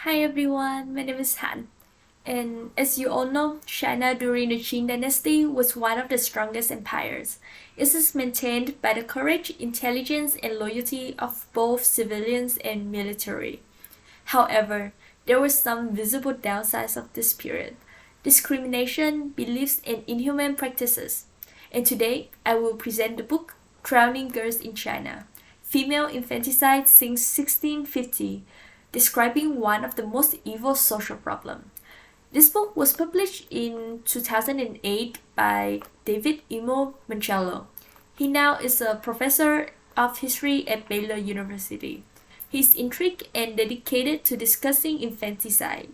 Hi everyone, my name is Han. And as you all know, China during the Qing dynasty was one of the strongest empires. It is maintained by the courage, intelligence, and loyalty of both civilians and military. However, there were some visible downsides of this period: discrimination, beliefs, and inhuman practices. And today, I will present the book Drowning Girls in China: Female Infanticide since 1650, describing one of the most evil social problems. This book was published in 2008 by David Imo Mancello. He now is a professor of history at Baylor University. He is intrigued and dedicated to discussing infanticide.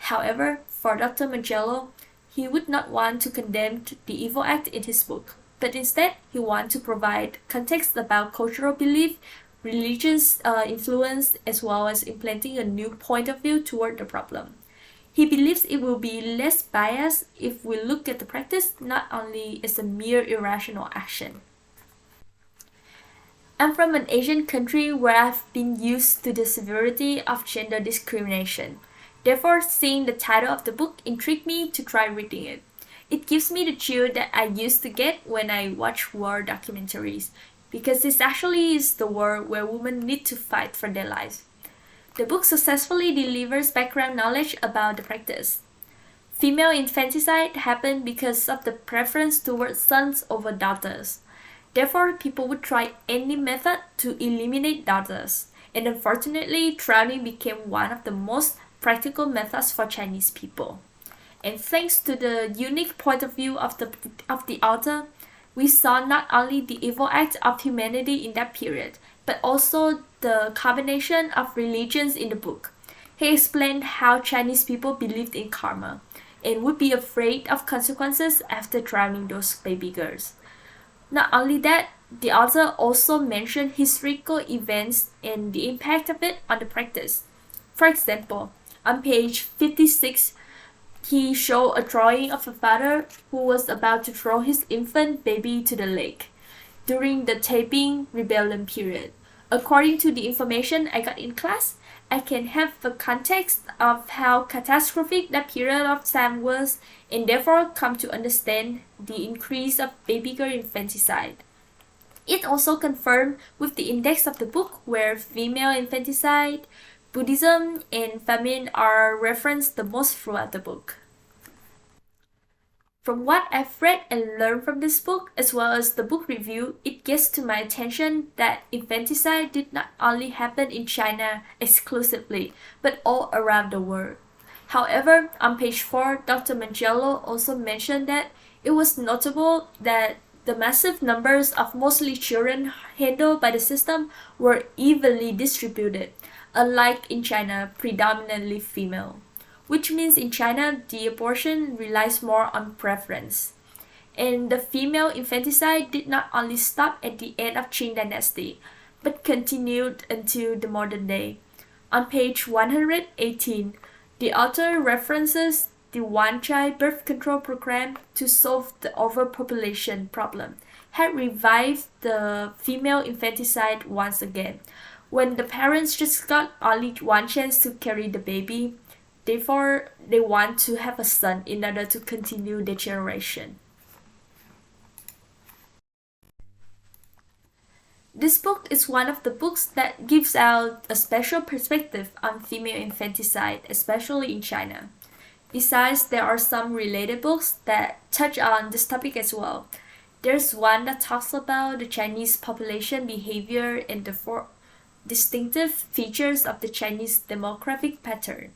However, for Dr. Mancello, he would not want to condemn the evil act in his book, but instead he wants to provide context about cultural belief, religious influence, as well as implanting a new point of view toward the problem. He believes it will be less biased if we look at the practice not only as a mere irrational action. I'm from an Asian country where I've been used to the severity of gender discrimination. Therefore, seeing the title of the book intrigued me to try reading it. It gives me the chill that I used to get when I watch war documentaries, because this actually is the world where women need to fight for their lives. The book successfully delivers background knowledge about the practice. Female infanticide happened because of the preference towards sons over daughters. Therefore, people would try any method to eliminate daughters, and unfortunately, drowning became one of the most practical methods for Chinese people. And thanks to the unique point of view of the author, we saw not only the evil act of humanity in that period, but also the combination of religions in the book. He explained how Chinese people believed in karma and would be afraid of consequences after drowning those baby girls. Not only that, the author also mentioned historical events and the impact of it on the practice. For example, on page 56, he showed a drawing of a father who was about to throw his infant baby to the lake during the Taiping Rebellion period. According to the information I got in class, I can have the context of how catastrophic that period of time was and therefore come to understand the increase of baby girl infanticide. It also confirmed with the index of the book where female infanticide, Buddhism, and famine are referenced the most throughout the book. From what I've read and learned from this book, as well as the book review, it gets to my attention that infanticide did not only happen in China exclusively, but all around the world. However, on page 4, Dr. Mangello also mentioned that it was notable that the massive numbers of mostly children handled by the system were evenly distributed, unlike in China, predominantly female. Which means in China, the abortion relies more on preference. And the female infanticide did not only stop at the end of Qing dynasty, but continued until the modern day. On page 118, the author references the one-child birth control program to solve the overpopulation problem, had revived the female infanticide once again, when the parents just got only one chance to carry the baby. Therefore, they want to have a son in order to continue their generation. This book is one of the books that gives out a special perspective on female infanticide, especially in China. Besides, there are some related books that touch on this topic as well. There's one that talks about the Chinese population behavior and the four distinctive features of the Chinese demographic pattern.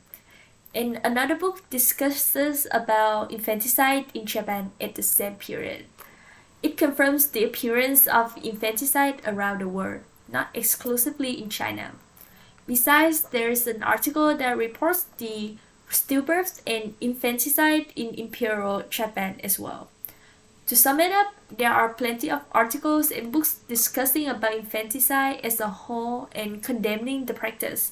And another book discusses about infanticide in Japan at the same period. It confirms the appearance of infanticide around the world, not exclusively in China. Besides, there is an article that reports the stillbirths and infanticide in Imperial Japan as well. To sum it up, there are plenty of articles and books discussing about infanticide as a whole and condemning the practice.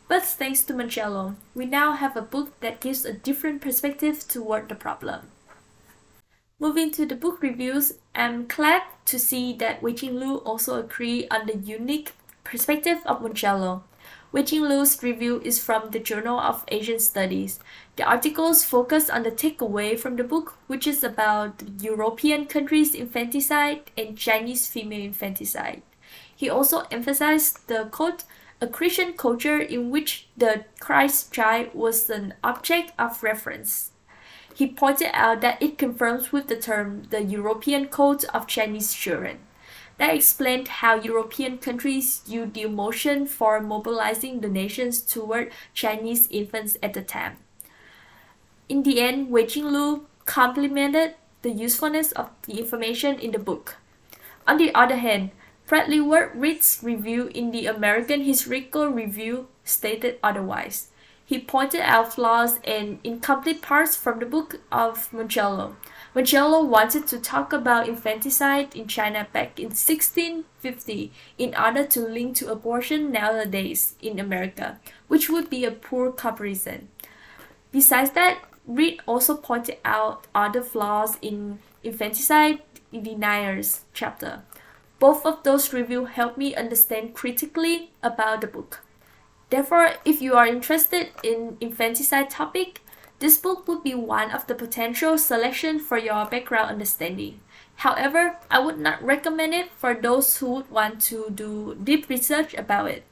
But thanks to Mancello, we now have a book that gives a different perspective toward the problem. Moving to the book reviews, I'm glad to see that Wei Jinglu also agree on the unique perspective of Mancello. Wei-Jing Lu's review is from the Journal of Asian Studies. The articles focus on the takeaway from the book, which is about the European countries' infanticide and Chinese female infanticide. He also emphasized the quote, a Christian culture in which the Christ child was an object of reference. He pointed out that it confirms with the term the European code of Chinese children. That explained how European countries used the emotion for mobilizing the nations toward Chinese infants at the time. In the end, Wei-Jing Lu complimented the usefulness of the information in the book. On the other hand, Bradley Ward-Reed's review in the American Historical Review stated otherwise. He pointed out flaws and incomplete parts from the book of Mongello. Mongello wanted to talk about infanticide in China back in 1650 in order to link to abortion nowadays in America, which would be a poor comparison. Besides that, Reed also pointed out other flaws in Infanticide Deniers chapter. Both of those reviews helped me understand critically about the book. Therefore, if you are interested in infanticide topic, this book would be one of the potential selection for your background understanding. However, I would not recommend it for those who would want to do deep research about it.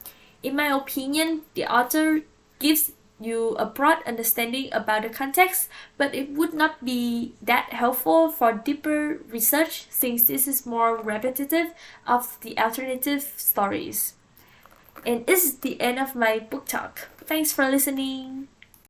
In my opinion, the author gives you a broad understanding about the context, but it would not be that helpful for deeper research since this is more repetitive of the alternative stories. And this is the end of my book talk. Thanks for listening.